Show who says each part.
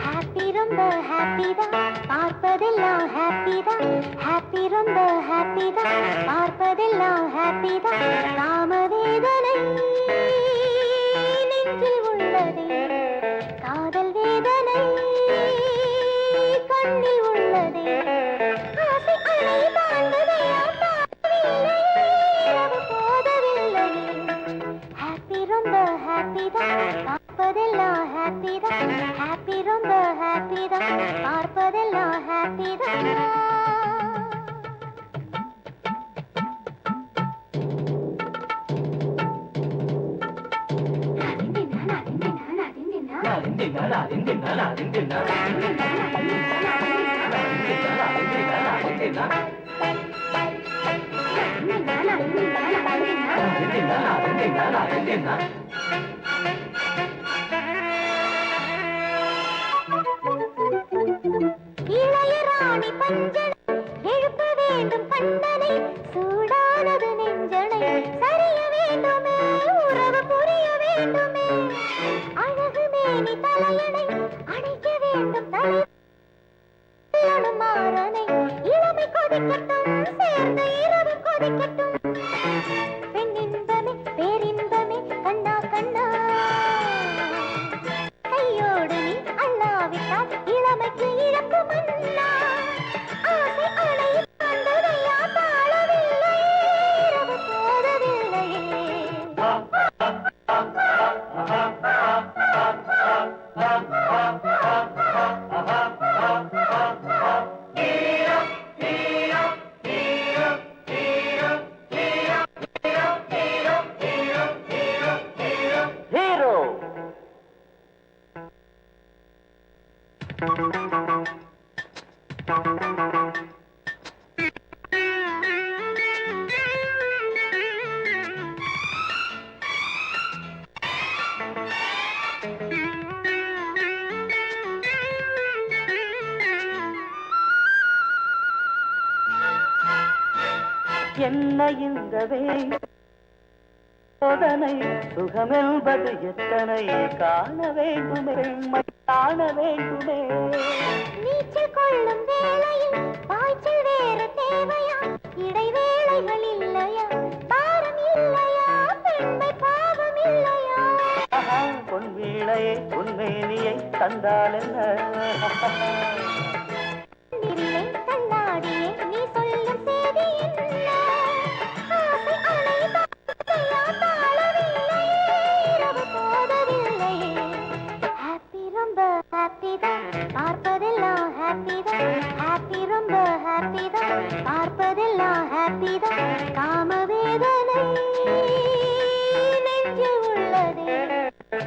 Speaker 1: Happy ரொம்ப happy தான், பார்ப்பதெல்லாம் happy தான். ஹாப்பி ரொம்ப ஹாப்பி தான், பார்ப்பதெல்லாம் ஹாப்பி தான். காமவேதனை நெஞ்சில் உள்ளதே, காதல் வேதனை கண்ணில் உள்ளதே. ஆசை அலை தாண்டுதையா, தாண்டவில்லை, இரவு போதவில்லையே. ஹாப்பி ரொம்ப ஹாப்பி தான், பார்ப்பதெல்லாம் ஹாப்பி தான். ஹாப்பி ரொம்ப ஹாப்பி தான், பார்ப்பதெல்லாம் ஹாப்பி தான். இளையராணி பஞ்சனை எழுப்ப வேண்டும் கண்டனை, சூடானது நெஞ்சனை சரிய வேண்டுமே, உறவு புரிய வேண்டுமே. அழகு மேனி தலையணை அணைக்க வேண்டும் தலை மாறனை. இளமை கொதிக்கட்டும், சேர்ந்த இரவு கொதிக்கட்டும். பெண்ணின்பமே பேரின்பமே கண்ணா கண்ணா, கையோடு நீ அல்லாவிட்டால் இளமைக்கு இழப்பு மன்னா. ஆசை அலை தாண்டுதையா, தாழவில்லை, இரவு போதவில்லையே.
Speaker 2: என்ன இந்த சோதனை, சுகமென்பது எத்தனை காண வேண்டுமே, காண வேண்டுமே.
Speaker 1: நீச்சல் கொள்ளும் வேளையில் பாய்ச்சல் வேறு தேவையா, இடைவேளைகள் இல்லையா, பாரம் இல்லையா, பெண்மை பாவம் இல்லையா.
Speaker 2: பொன் வீணையை பொன்மேனியை தந்தால் என்ன,
Speaker 1: தள்ளாடியே நீ சொல்லும் செய்தி என்ன. ஆசை அலை தாண்டுதையா, தாழவில்லை, இரவு போதவில்லையே. ஹாப்பி ரொம்ப ஹாப்பி தான், பார்ப்பதெல்லாம் ஹாப்பி